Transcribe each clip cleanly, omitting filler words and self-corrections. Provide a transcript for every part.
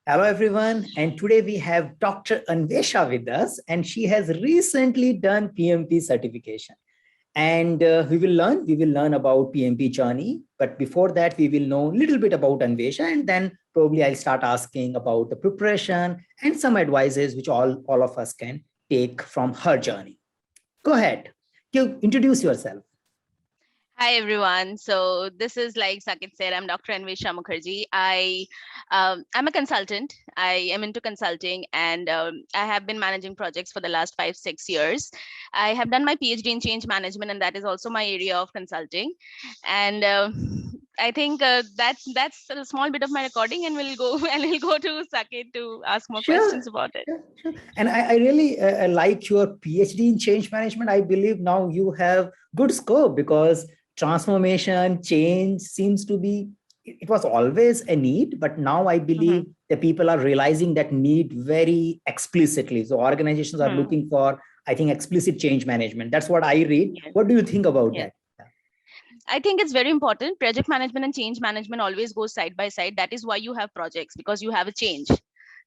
Hello, everyone. And today we have Dr. Anvesha with us, and she has recently done PMP certification. And we will learn about PMP journey. But before that, we will know a little bit about Anvesha, and then probably I'll start asking about the preparation and some advices which all of us can take from her journey. Go ahead. You introduce yourself. Hi everyone. So this is like Sakit said, I'm Dr. Anvesha Mukherjee. I'm a consultant. I am into consulting, and I have been managing projects for the last 5-6 years. I have done my PhD in change management, and that is also my area of consulting. And I think that's a small bit of my recording, and we'll go and we'll go to Sakit to ask more Sure. questions about it. Sure, sure. And I really like your PhD in change management. I believe now you have good scope because transformation, change seems to be, it was always a need, but now I Mm-hmm. believe the people are realizing that need very explicitly. So organizations are Hmm. looking for, I think, explicit change management. That's what I read. Yes. What do you think about Yes. that? I think it's very important. Project management and change management always goes side by side. That is why you have projects, because you have a change.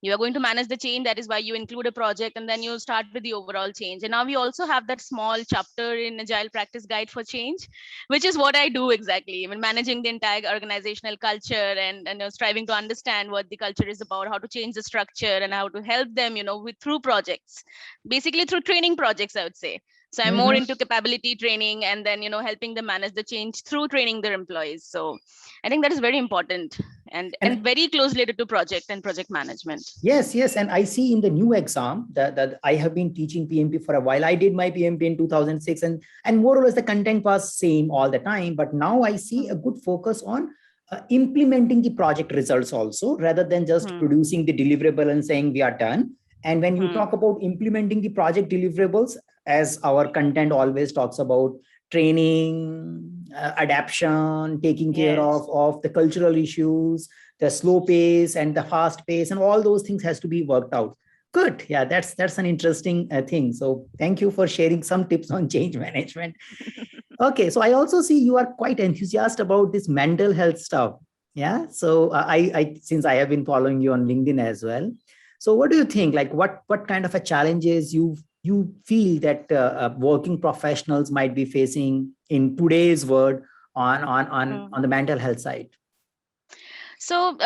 You are going to manage the change. That is why you include a project, and then you start with the overall change. And now we also have that small chapter in Agile Practice Guide for Change, which is what I do exactly. Even managing the entire organizational culture, and striving to understand what the culture is about, how to change the structure, and how to help them, with through projects, basically through training projects, I would say. So I'm more Mhm. into capability training, and then helping them manage the change through training their employees. So I think that is very important, and And very closely related to project and project management. yes, yes. And I see in the new exam that I have been teaching PMP for a while. I did my PMP in 2006, and more or less the content was same all the time. But now I see a Hmm. good focus on implementing the project results also, rather than just Hmm. producing the deliverable and saying we are done. And when you Hmm. talk about implementing the project deliverables, as our content always talks about training, adaptation, taking care Yes. of the cultural issues, the slow pace and the fast pace, and all those things has to be worked out. Good. Yeah, that's an interesting thing. So thank you for sharing some tips on change management. Okay, so I also see you are quite enthusiastic about this mental health stuff. Yeah, so I since I have been following you on LinkedIn as well. So what do you think, like what kind of a challenges you feel that working professionals might be facing in today's world on the mental health side? So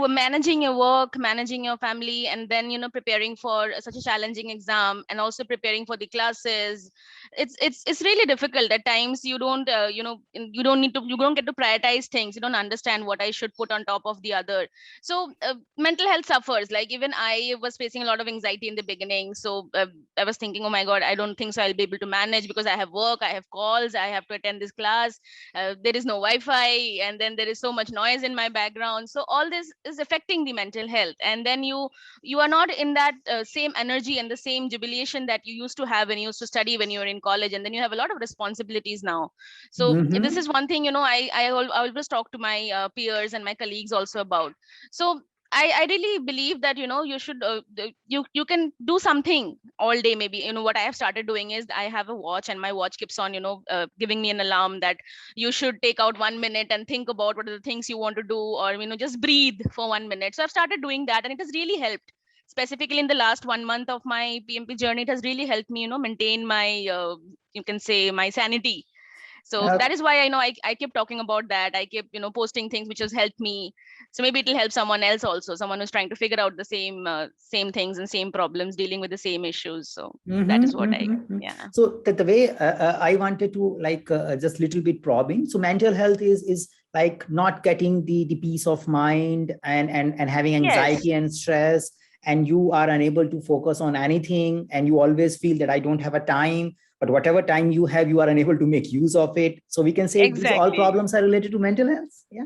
managing your work, managing your family, and then preparing for such a challenging exam, and also preparing for the classes, it's really difficult at times. You don't you don't get to prioritize things. You don't understand what I should put on top of the other. So mental health suffers. Like, even I was facing a lot of anxiety in the beginning. So I was thinking, oh my god, I don't think so I'll be able to manage, because I have work, I have calls, I have to attend this class. There is no wi-fi, and then there is so much noise in my background. So all this is affecting the mental health, and then you are not in that same energy and the same jubilation that you used to have when you used to study when you were in college, and then you have a lot of responsibilities now. So this Mhm. is one thing, I always talk to my peers and my colleagues also about. So I really believe that you should you can do something all day. Maybe what I have started doing is, I have a watch, and my watch keeps on giving me an alarm that you should take out 1 minute and think about what are the things you want to do, or just breathe for 1 minute. So I've started doing that, and it has really helped. Specifically in the last 1 month of my PMP journey, it has really helped me maintain my you can say my sanity. So Uh, that is why I keep talking about that. I keep posting things which has helped me. So maybe it'll help someone else also, someone who's trying to figure out the same things and same problems, dealing with the same issues. So that is mhm, what I mhm, mhm. yeah. So the way I wanted to like just little bit probing. So mental health is like not getting the peace of mind and having Yes. anxiety and stress, and you are unable to focus on anything, and you always feel that I don't have a time, but whatever time you have, you are unable to make use of it. So we can say these all Exactly. problems are related to mental health. Yeah.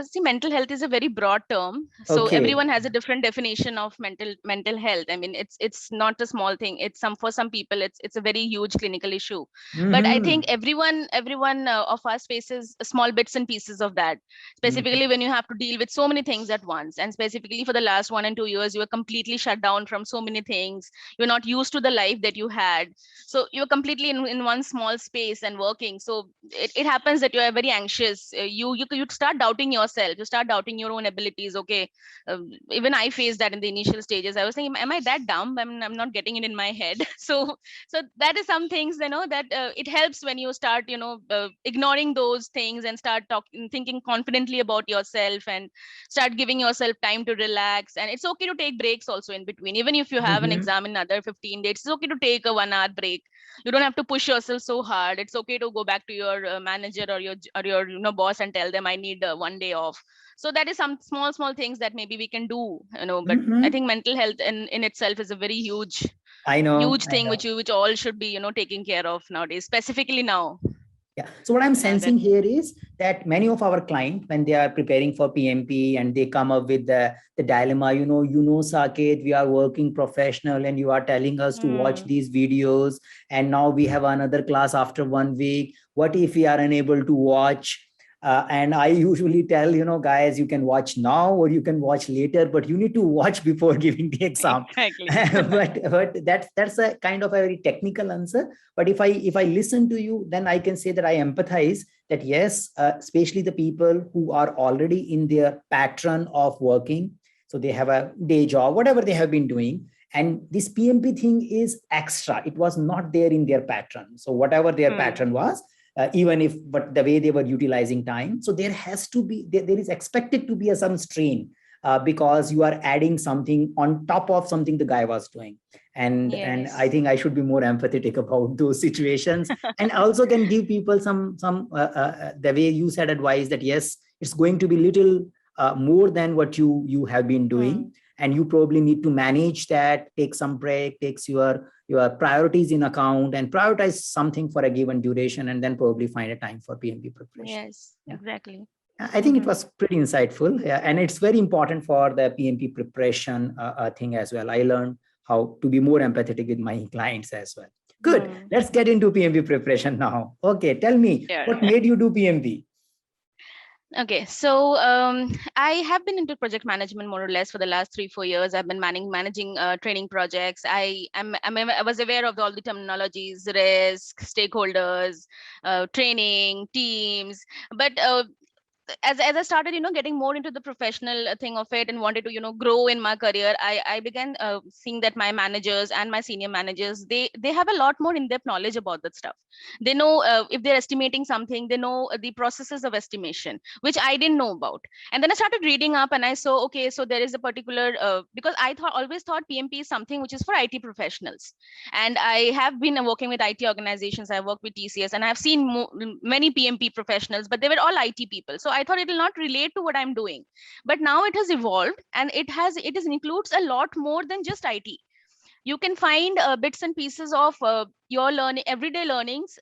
See, mental health is a very broad term, so Okay. everyone has a different definition of mental health. I mean, it's not a small thing. It's for some people, it's a very huge clinical issue. But I think Mm-hmm. everyone of us faces small bits and pieces of that. Mm-hmm. Specifically, when you have to deal with so many things at once, and specifically for the last 1 and 2 years, you were completely shut down from so many things. You're not used to the life that you had, so you're completely in one small space and working. So it happens that you are very anxious. You start doubting yourself. You start doubting your own abilities. Okay, even I faced that in the initial stages. I was thinking, am I that dumb? I'm not getting it in my head. So that is some things, that it helps when you start, ignoring those things and start thinking confidently about yourself and start giving yourself time to relax. And it's okay to take breaks also in between. Even if you have an Mhm. exam in another 15 days, it's okay to take a 1 hour break. You don't have to push yourself so hard. It's okay to go back to your manager or your boss and tell them I need 1 day off. So that is some small things that maybe we can do, but I Mhm. think mental health in itself is a very I know, huge I thing know. which all should be taking care of nowadays, specifically now. Yeah. So what I'm That sensing here is that many of our clients, when they are preparing for PMP and they come up with the dilemma, Saket, we are working professional and you are telling us to watch Hmm. these videos. And now we have another class after 1 week. What if we are unable to watch? And I usually tell, guys, you can watch now or you can watch later, but you need to watch before giving the exam. Exactly. but that's a kind of a very technical answer. But if I listen to you, then I can say that I empathize that yes, especially the people who are already in their pattern of working, so they have a day job, whatever they have been doing, and this PMP thing is extra. It was not there in their pattern. So whatever their Hmm. pattern was, even if, but the way they were utilizing time, so there has to be, there is expected to be some strain, because you are adding something on top of something the guy was doing. And I Yes. think I should be more empathetic about those situations, and also can give people some the way you said advice that yes, it's going to be little more than what you have been doing, Hmm. and you probably need to manage that, take some break, takes your priorities in account, and prioritize something for a given duration, and then probably find a time for PMP preparation. Yes, Yeah, exactly. I think it Hmm. was pretty insightful. Yeah, and it's very important for the PMP preparation thing as well. I learned how to be more empathetic with my clients as well. Good. Hmm. Let's get into PMP preparation now. Okay, tell me Sure. what made you do PMP? Okay, so I have been into project management more or less for the last 3-4 years. I've been managing training projects. I was aware of all the terminologies, risk, stakeholders, training, teams. But as I started, getting more into the professional thing of it and wanted to, grow in my career, I began seeing that my managers and my senior managers, they have a lot more in-depth knowledge about that stuff. They know if they're estimating something, they know the processes of estimation, which I didn't know about. And then I started reading up and I saw, okay, so there is a particular, because I always thought PMP is something which is for IT professionals. And I have been working with IT organizations. I worked with TCS and I've seen many PMP professionals, but they were all IT people. So I thought it will not relate to what I'm doing. But now it has evolved and it includes a lot more than just IT. You can find bits and pieces of your learning, everyday learnings,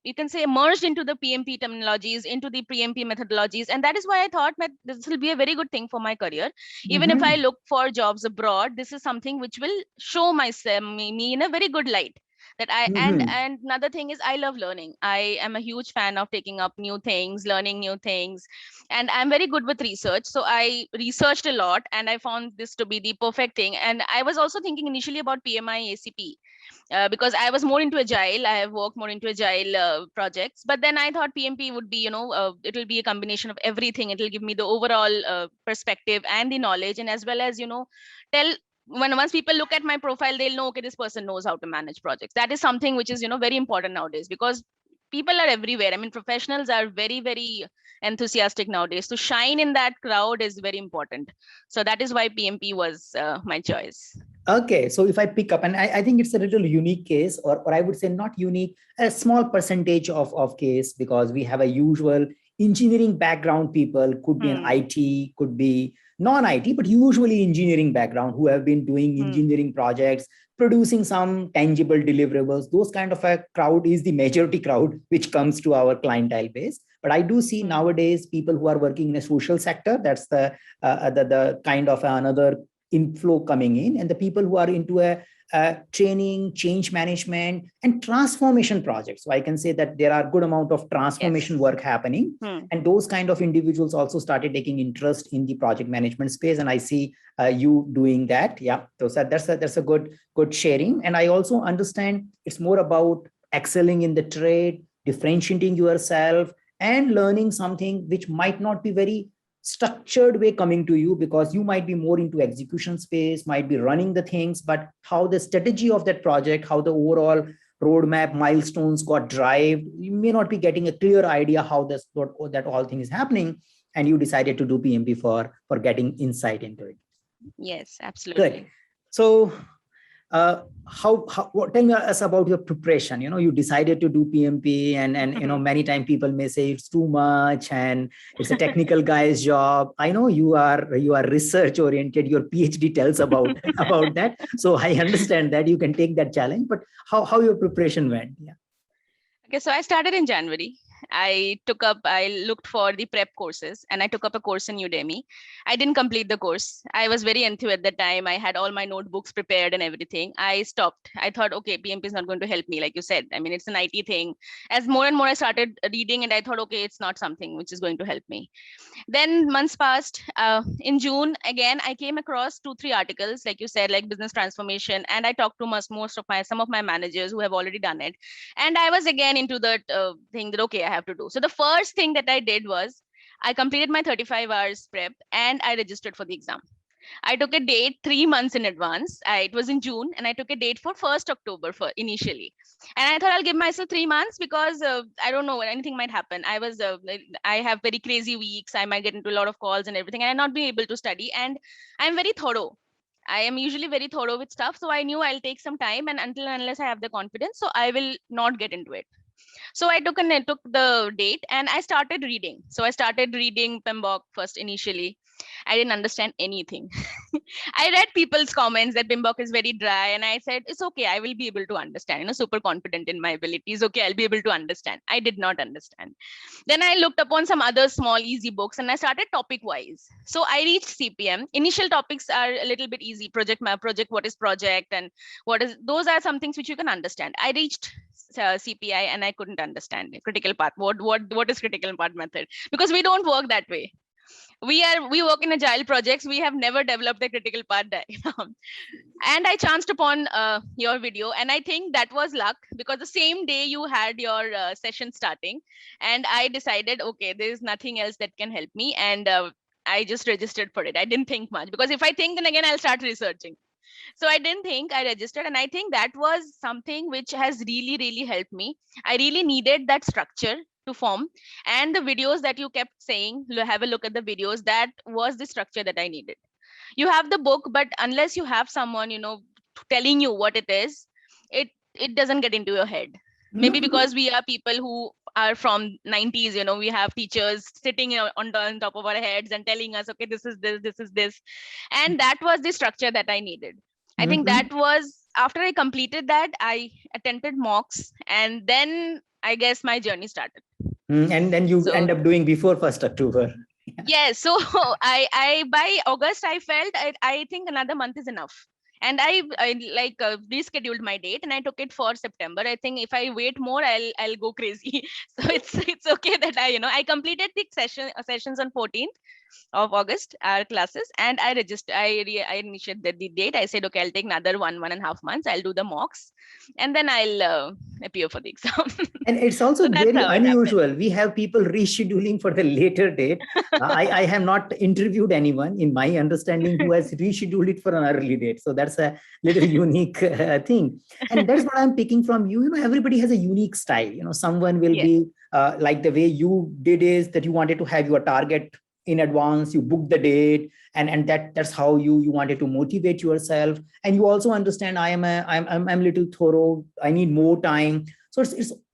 you can say merged into the PMP terminologies, into the PMP methodologies. And that is why I thought that this will be a very good thing for my career. Even if I Mhm. look for jobs abroad, this is something which will show myself, me in a very good light. That I Mhm. and another thing is I love learning. I am a huge fan of taking up new things, learning new things, and I'm very good with research. So I researched a lot and I found this to be the perfect thing. And I was also thinking initially about PMI ACP, because I was more into agile. I have worked more into agile projects, but then I thought PMP would be, it will be a combination of everything. It will give me the overall perspective and the knowledge, and as well as, tell, once people look at my profile, they'll know, okay, this person knows how to manage projects. That is something which is, very important nowadays, because people are everywhere. I mean, professionals are very, very enthusiastic nowadays. To shine in that crowd is very important. So that is why PMP was my choice. Okay, so if I pick up, and I think it's a little unique case, or I would say not unique, a small percentage of case, because we have a usual engineering background people, could be an Hmm. IT, could be non-IT, but usually engineering background, who have been doing Hmm. engineering projects, producing some tangible deliverables. Those kind of a crowd is the majority crowd which comes to our clientele base. But I do see Hmm. nowadays people who are working in a social sector. That's the kind of another inflow coming in, and the people who are into a training, change management, and transformation projects. So I can say that there are good amount of transformation Yes. work happening, Hmm. and those kind of individuals also started taking interest in the project management space. And I see you doing that. Yeah, so that's a good sharing. And I also understand it's more about excelling in the trade, differentiating yourself, and learning something which might not be very structured way coming to you, because you might be more into execution space, might be running the things, but how the strategy of that project, how the overall roadmap milestones got derived, you may not be getting a clear idea how that all thing is happening, and you decided to do PMP for getting insight into it. Yes, absolutely. Good. So tell me us about your preparation. You decided to do PMP, and many times people may say it's too much and it's a technical guy's job. I know you are research oriented. Your PhD tells about that, so I understand that you can take that challenge. But how your preparation went? Yeah. Okay, so I started in January. I looked for the prep courses, and I took up a course in Udemy. I didn't complete the course. I was very enthused at the time. I had all my notebooks prepared and everything. I stopped. I thought, okay, PMP is not going to help me, like you said. I mean, it's an IT thing. As more and more I started reading, and I thought, okay, it's not something which is going to help me. Then months passed. In June, again, I came across 2-3 articles, like you said, like business transformation. And I talked to some of my managers who have already done it. And I was again into that thing that, okay, I have to do. So the first thing that I did was I completed my 35 hours prep and I registered for the exam. I took a date 3 months in advance. It was in June, and I took a date for 1st October for initially. And I thought I'll give myself 3 months because I don't know, anything might happen. I have very crazy weeks. I might get into a lot of calls and everything, and I not be able to study. And I'm very thorough. I am usually very thorough with stuff. So I knew I'll take some time, and unless I have the confidence, so I will not get into it. So I took the date and I started reading. So I started reading PMBOK first initially. I didn't understand anything. I read people's comments that PMBOK is very dry, and I said, it's okay, I will be able to understand, super confident in my abilities. Okay, I'll be able to understand. I did not understand. Then I looked upon some other small, easy books, and I started topic wise. So I reached CPM. Initial topics are a little bit easy. Project, what is project, and those are some things which you can understand. I reached CPI and I couldn't understand it. Critical path. What is critical path method? Because we don't work that way. We work in agile projects. We have never developed a critical path diagram. And I chanced upon your video, and I think that was luck, because the same day you had your session starting, and I decided, okay, there is nothing else that can help me, and I just registered for it. I didn't think much, because if I think, then again I'll start researching. So I didn't think, I registered, and I think that was something which has really, really helped me. I really needed that structure to form, and the videos that you kept saying, have a look at the videos, that was the structure that I needed. You have the book, but unless you have someone, telling you what it is, it doesn't get into your head. Maybe because we are people who are from 90s, we have teachers sitting on top of our heads and telling us, okay, this is this. And that was the structure that I needed. I think that was, after I completed that, I attended mocks, and then I guess my journey started. And then you end up doing before 1st October. Yes. So I by August, I felt I think another month is enough. And I rescheduled my date, and I took it for September. I think if I wait more, I'll go crazy. So it's okay that I completed the sessions on 14th of August, our classes, and I registered. I initiated the date. I said, okay, I'll take another 1.5 months. I'll do the mocks, and then I'll appear for the exam. And it's also so very unusual. We have people rescheduling for the later date. I have not interviewed anyone, in my understanding, who has rescheduled it for an early date. So that's a little unique thing. And that's what I'm picking from you. Everybody has a unique style. Someone will be like the way you did is that you wanted to have your target in advance, you book the date, and that's how you wanted to motivate yourself. And you also understand I'm a little thorough, I need more time. So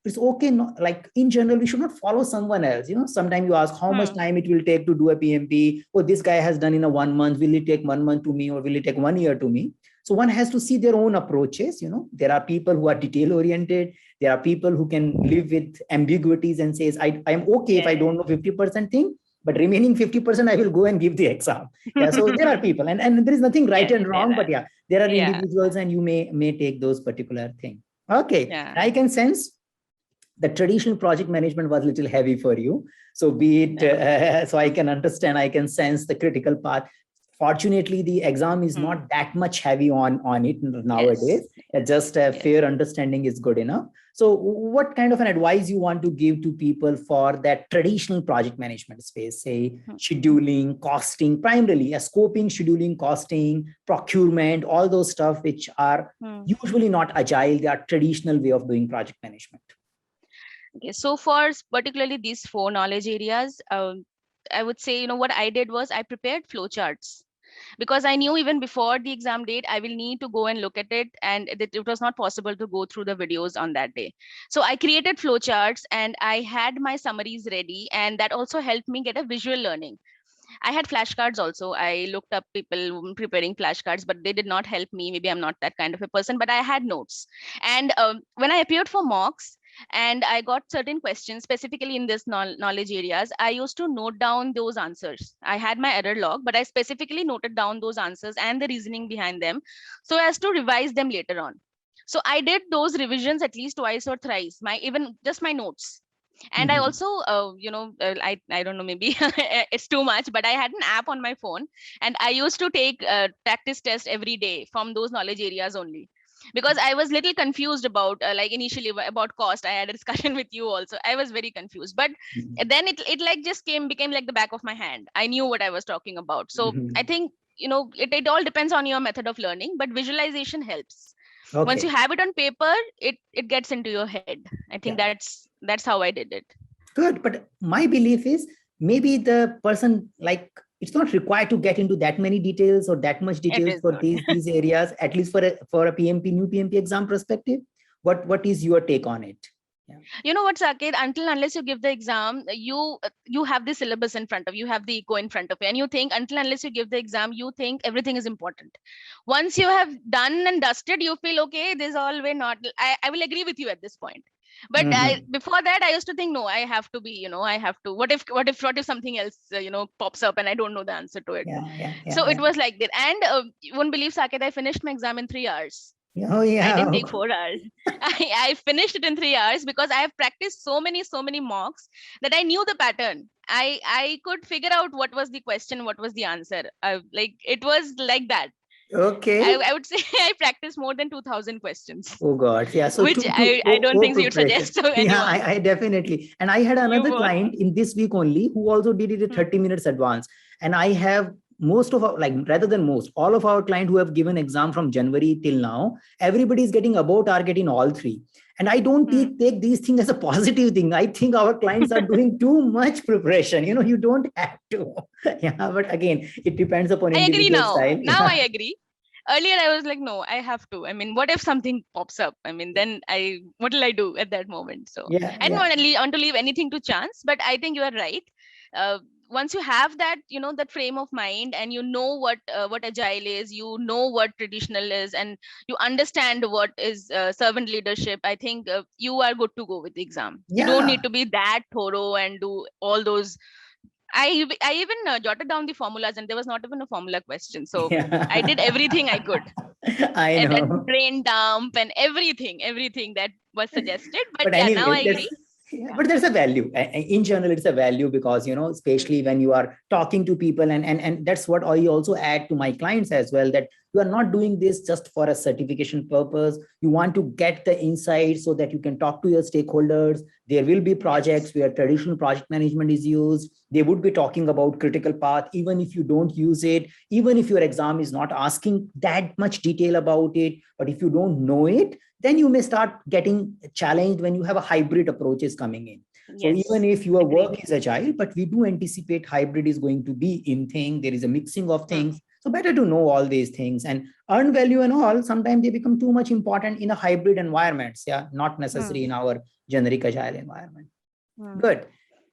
it's okay. Like in general, we should not follow someone else. Sometimes you ask how much time it will take to do a PMP. Oh, this guy has done in a 1 month. Will it take 1 month to me, or will it take 1 year to me? So one has to see their own approaches. There are people who are detail oriented. There are people who can live with ambiguities and says, I'm okay if I don't know 50% thing, but remaining 50%, I will go and give the exam. Yeah. So there are people, and there is nothing right and wrong, but there are individuals, and you may take those particular things. Okay. Yeah. I can sense the traditional project management was a little heavy for you. So be it, so I can understand, I can sense the critical path. Fortunately, the exam is not that much heavy on it nowadays. Yes. Just a Yes. fair understanding is good enough. So what kind of an advice you want to give to people for that traditional project management space, say scheduling, costing, primarily scoping, scheduling, costing, procurement, all those stuff which are usually not agile, they are traditional way of doing project management. Okay, so for particularly these 4 knowledge areas, I would say, what I did was I prepared flowcharts, because I knew even before the exam date, I will need to go and look at it, and it was not possible to go through the videos on that day. So I created flowcharts and I had my summaries ready, and that also helped me get a visual learning. I had flashcards also. I looked up people preparing flashcards, but they did not help me. Maybe I'm not that kind of a person, but I had notes. And when I appeared for mocks and I got certain questions specifically in this knowledge areas, I used to note down those answers. I had my error log, but I specifically noted down those answers and the reasoning behind them so as to revise them later on. So I did those revisions at least twice or thrice, even just my notes. And I also I don't know, maybe it's too much, but I had an app on my phone, and I used to take practice test every day from those knowledge areas only, because I was little confused about like initially about cost. I had a discussion with you also. I was very confused, but then it like just became like the back of my hand. I knew what I was talking about. So I think it all depends on your method of learning, but visualization helps. Okay. Once you have it on paper, it gets into your head. I think that's how I did it. Good. But my belief is maybe the person, like, it's not required to get into that many details or that much details for these areas, at least for a PMP, new PMP exam perspective. What is your take on it? Yeah. You know what, Saket, unless you give the exam, you have the syllabus in front of you, have the eco in front of you, and you think unless you give the exam, you think everything is important. Once you have done and dusted, you feel, okay, this all way not, I will agree with you at this point. But before that, I used to think, no, I have to be, I have to, what if something else, pops up and I don't know the answer to it. So it was like that. And you won't believe, Saket, I finished my exam in 3 hours. Oh, yeah. I didn't take 4 hours. I finished it in 3 hours because I have practiced so many mocks that I knew the pattern. I could figure out what was the question, what was the answer. It was like that. Okay. I would say I practiced more than 2,000 questions. Oh God. Yeah. So which I don't think you'd suggest to anyone. Yeah, I definitely. And I had another client in this week only who also did it at 30 minutes advance. And I have most of our, all of our clients who have given exam from January till now, everybody is getting above target in all 3. And I don't take these things as a positive thing. I think our clients are doing too much preparation. You don't have to. Yeah, but again, it depends upon individual style. Now I agree. Earlier, I was like, no, I have to. I mean, what if something pops up? I mean, then what will I do at that moment? So I don't want to leave anything to chance, but I think you are right. Once you have that, that frame of mind, and what agile is, what traditional is, and you understand what is servant leadership, I think you are good to go with the exam. You don't need to be that thorough and do all those. I even jotted down the formulas, and there was not even a formula question. So I did everything I could. I know. And brain dump and everything that was suggested. But anyway, now I agree. But there's a value in general. It's a value because, especially when you are talking to people, and that's what I also add to my clients as well, that you are not doing this just for a certification purpose. You want to get the insight so that you can talk to your stakeholders. There will be projects where traditional project management is used. They would be talking about critical path, even if you don't use it, even if your exam is not asking that much detail about it. But if you don't know it, then you may start getting challenged when you have a hybrid approaches coming in. So even if your work is agile, but we do anticipate hybrid is going to be in thing. There is a mixing of things. So better to know all these things, and earn value and all. Sometimes they become too much important in a hybrid environments. Yeah, not necessary in our generic agile environment. Good.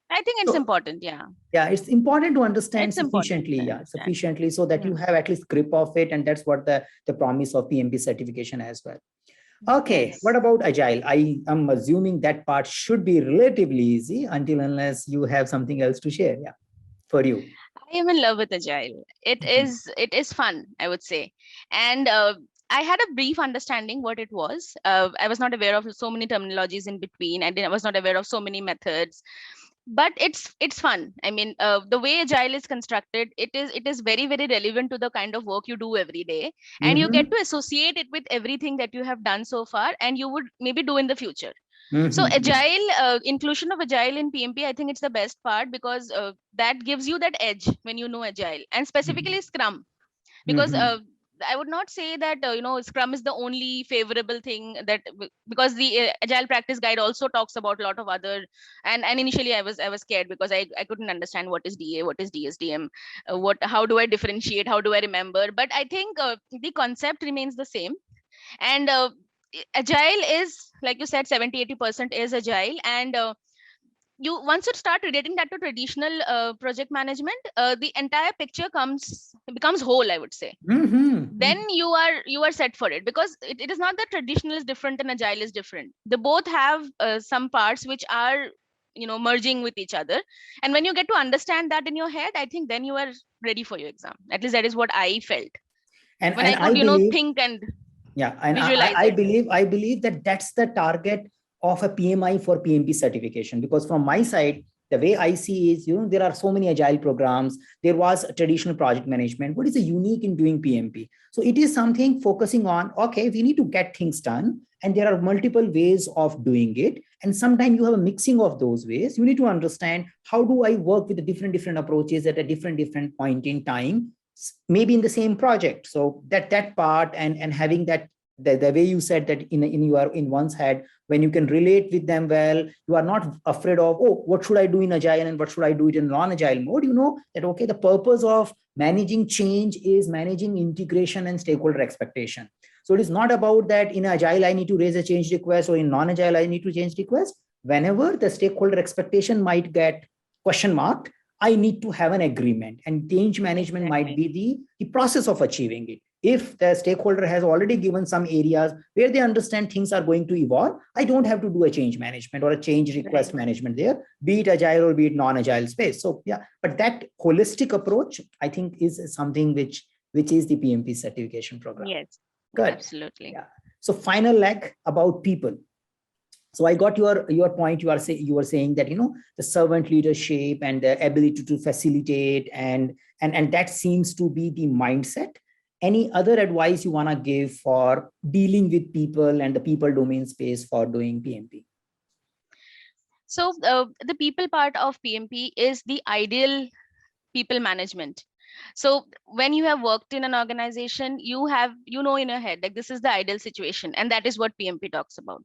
I think it's important. Yeah. Yeah, it's important to understand sufficiently. Sufficiently so that you have at least grip of it, and that's what the promise of PMP certification as well. Okay, what about agile? I am assuming that part should be relatively easy unless you have something else to share. Yeah, for you. I am in love with agile. It is fun, I would say. And I had a brief understanding what it was. I was not aware of so many terminologies in between. I was not aware of so many methods. but it's fun. I mean, the way agile is constructed, it is very, very relevant to the kind of work you do every day, and you get Mm-hmm. to associate it with everything that you have done so far and you would maybe do in the future. So Mm-hmm. agile, inclusion of agile in PMP, I think it's the best part, because that gives you that edge when you know agile, and specifically Scrum, because Mm-hmm. I would not say that Scrum is the only favorable thing, because the agile practice guide also talks about a lot of other, and initially I was scared because I couldn't understand what is DA, what is DSDM, what how do I differentiate, how do I remember, but I think the concept remains the same. And agile is, like you said, 70-80% is agile. And you once you start relating that to traditional project management, the entire picture becomes whole, I would say. Then Mm-hmm. you are set for it, because it is not that traditional is different and agile is different. They both have some parts which are merging with each other. And when you get to understand that in your head, I think then you are ready for your exam. At least that is what I felt when And I I could believe, think and yeah, and visualize I it. believe, that that's the target of a PMI for PMP certification. Because from my side, the way I see is, there are so many agile programs. There was traditional project management. What is the unique in doing PMP? So it is something focusing on, okay, we need to get things done, and there are multiple ways of doing it. And sometimes you have a mixing of those ways. You need to understand, how do I work with the different approaches at a different point in time, maybe in the same project. So that part, and having that, the way you said that in your in one's head, when you can relate with them well, you are not afraid of, oh, what should I do in agile and what should I do it in non-agile mode. You know that, okay, the purpose of managing change is managing integration and stakeholder expectation. So it is not about that in agile I need to raise a change request, or in non-agile I need to change request. Whenever the stakeholder expectation might get question marked, I need to have an agreement, and change management might Exactly. be the process of achieving it. If the stakeholder has already given some areas where they understand things are going to evolve, I don't have to do a change management or a change request Right. management there, be it agile or be it non-agile space. So yeah, but that holistic approach, I think, is something which is the PMP certification program. Yes, Good. absolutely. Yeah. So final leg about people. So I got your point. You were saying that, the servant leadership and the ability to facilitate, and that seems to be the mindset. Any other advice you want to give for dealing with people and the people domain space for doing PMP? So the people part of PMP is the ideal people management. So when you have worked in an organization, you know in your head, like, this is the ideal situation, and that is what PMP talks about.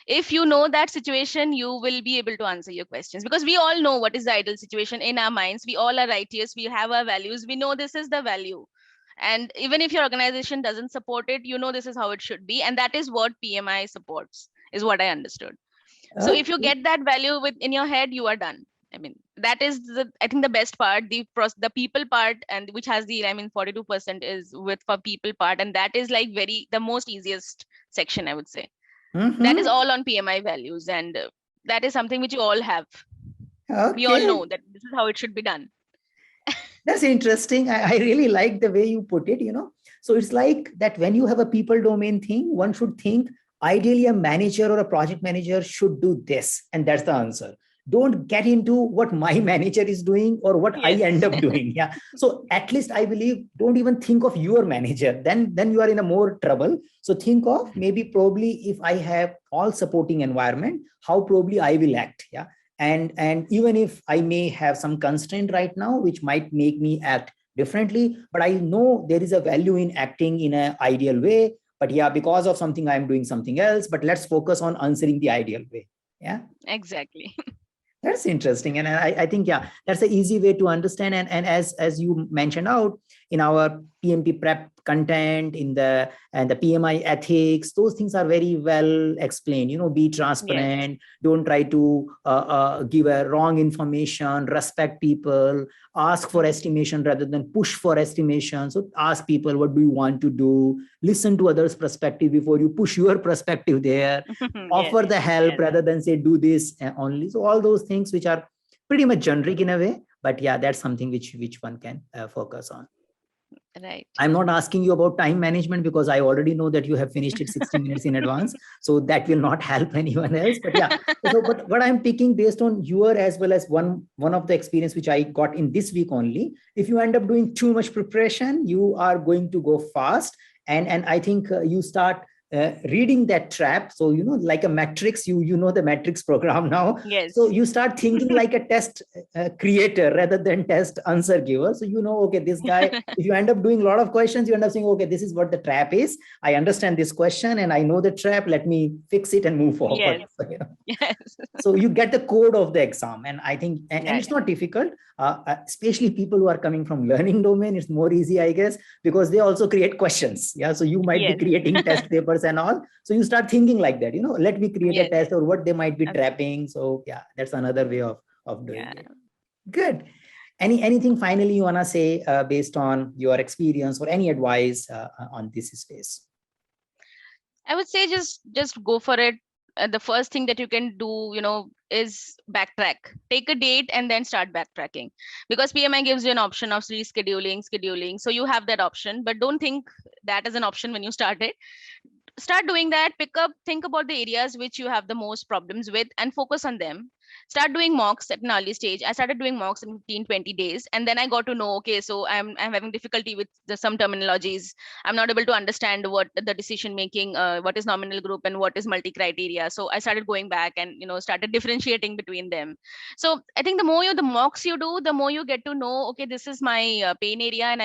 If you know that situation, you will be able to answer your questions, because we all know what is the ideal situation in our minds. We all are righteous, we have our values, we know this is the value. And even if your organization doesn't support it, you know this is how it should be, and that is what PMI supports, is what I understood. So if you Okay. get that value in your head, you are done. I mean, that is I think the best part, the people part, and which has the, I mean, 42% is with for people part, and that is like the most easiest section, I would say. That is Mm-hmm. all on PMI values, and that is something which you all have. We all Okay. know that this is how it should be done. That's interesting. I really like the way you put it. So it's like that when you have a people domain thing, one should think ideally a manager or a project manager should do this. And that's the answer. Don't get into what my manager is doing or what I Yes. end up doing. Yeah. So at least I believe, don't even think of your manager. Then you are in a more trouble. So think of, maybe probably, if I have all supporting environment, how probably I will act. Yeah. And even if I may have some constraint right now which might make me act differently, but I know there is a value in acting in an ideal way. But yeah, because of something, I'm doing something else, but let's focus on answering the ideal way. Yeah. Exactly. That's interesting. And I think, yeah, that's an easy way to understand. And as you mentioned out in our PMP prep content, in the PMI ethics, those things are very well explained. Be Yes. transparent, don't try to give a wrong information, respect people, ask for estimation rather than push for estimation. So ask people, what do you want to do? Listen to others' perspective before you push your perspective there. Yes. Offer the help rather than say do this only. So all those things which are pretty much generic in a way, but yeah, that's something which one can focus on. Right. I'm not asking you about time management because I already know that you have finished it 60 minutes in advance. So that will not help anyone else. But yeah, so but what I'm picking based on your as well as one of the experience which I got in this week only, if you end up doing too much preparation, you are going to go fast. And I think you start reading that trap. So, like a matrix, you know the matrix program now. Yes. So you start thinking like a test creator rather than test answer giver. So, okay, this guy, if you end up doing a lot of questions, you end up saying, okay, this is what the trap is. I understand this question and I know the trap. Let me fix it and move forward. Yes. So, Yes. so you get the code of the exam. And I think, and Yeah, it's not difficult, especially people who are coming from learning domain. It's more easy, I guess, because they also create questions. Yeah. So you might Yes. be creating test papers and all. So you start thinking like that, let me create a Yes. test or what they might be Absolutely. trapping. So yeah, that's another way of doing Yeah. it. Good. Anything finally you want to say based on your experience or any advice on this space? I would say just go for it. The first thing that you can do, is backtrack. Take a date and then start backtracking, because PMI gives you an option of scheduling. So you have that option, but don't think that as an option when you start it. Start doing that. Think about the areas which you have the most problems with and focus on them. Start doing mocks at an early stage. I started doing mocks in 15-20 days, and then I got to know, okay, so I'm having difficulty with some terminologies. I'm not able to understand what the decision making, what is nominal group and what is multi criteria. So I started going back and started differentiating between them. So I think the mocks you do, the more you get to know, okay, this is my pain area, and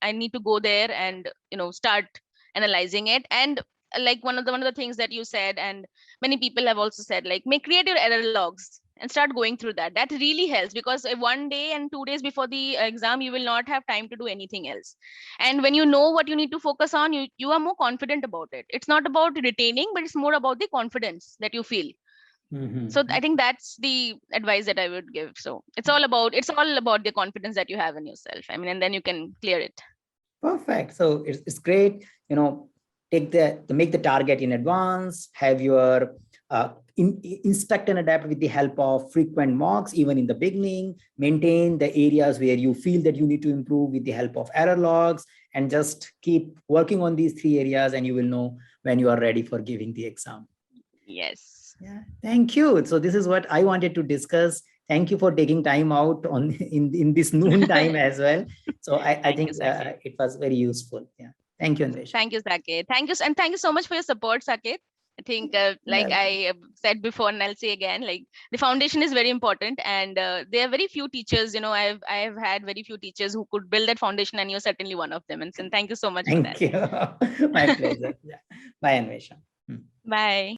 I need to go there and start analyzing it. And like one of the things that you said, and many people have also said, like, create your error logs and start going through that really helps, because one day and 2 days before the exam you will not have time to do anything else. And when you know what you need to focus on, you are more confident about it. It's not about retaining, but it's more about the confidence that you feel. Mm-hmm. So I think that's the advice that I would give. So it's all about the confidence that you have in yourself. And then you can clear it. Perfect. So it's great, make the target in advance, have your inspect and adapt with the help of frequent mocks, even in the beginning, maintain the areas where you feel that you need to improve with the help of error logs, and just keep working on these 3 areas and you will know when you are ready for giving the exam. Yes. Yeah. Thank you. So this is what I wanted to discuss. Thank you for taking time out in this noon time as well. So I think it was very useful. Yeah. Thank you, Anvesh. Thank you, Saket. Thank you. And thank you so much for your support, Saket. I think like I said before, and I'll say again, like the foundation is very important, and there are very few teachers, I have had very few teachers who could build that foundation, and you're certainly one of them. And thank you so much for that. Thank you. My pleasure. Yeah. Bye, Anvesha. Bye.